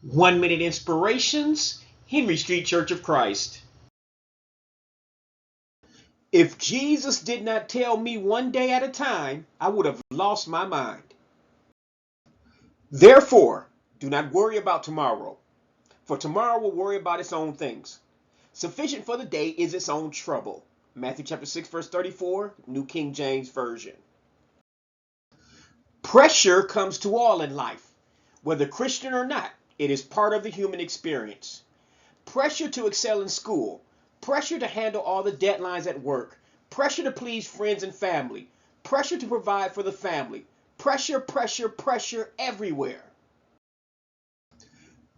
1 minute inspirations, Henry Street Church of Christ. If Jesus did not tell me one day at a time, I would have lost my mind. Therefore, do not worry about tomorrow, for tomorrow will worry about its own things. Sufficient for the day is its own trouble. Matthew chapter 6, verse 34, New King James Version. Pressure comes to all in life. Whether Christian or not, it is part of the human experience. Pressure to excel in school, pressure to handle all the deadlines at work, pressure to please friends and family, pressure to provide for the family, pressure everywhere.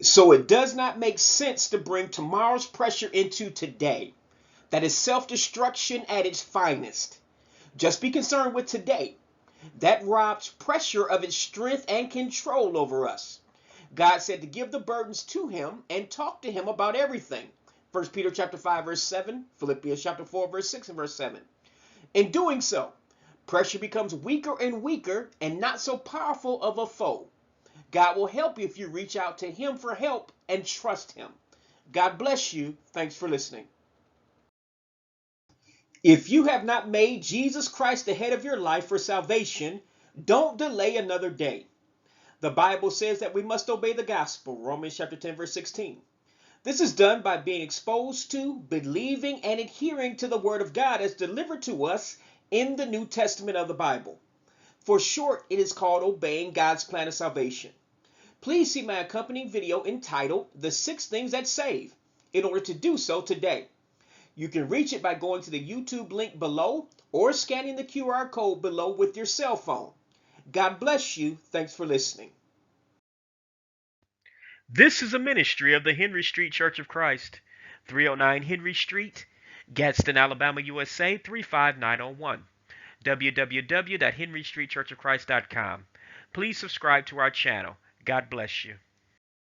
So it does not make sense to bring tomorrow's pressure into today. That is self-destruction at its finest. Just be concerned with today. That robs pressure of its strength and control over us. God said to give the burdens to him and talk to him about everything. 1 Peter chapter 5 verse 7, Philippians chapter 4 verse 6 and verse 7. In doing so, pressure becomes weaker and weaker and not so powerful of a foe. God will help you if you reach out to him for help and trust him. God bless you. Thanks for listening. If you have not made Jesus Christ the head of your life for salvation, don't delay another day. The Bible says that we must obey the gospel, Romans chapter 10, verse 16. This is done by being exposed to, believing, and adhering to the word of God as delivered to us in the New Testament of the Bible. For short, it is called obeying God's plan of salvation. Please see my accompanying video entitled The 6 Things That Save in order to do so today. You can reach it by going to the YouTube link below or scanning the QR code below with your cell phone. God bless you. Thanks for listening. This is a ministry of the Henry Street Church of Christ, 309 Henry Street, Gadsden, Alabama, USA 35901. www.henrystreetchurchofchrist.com. Please subscribe to our channel. God bless you.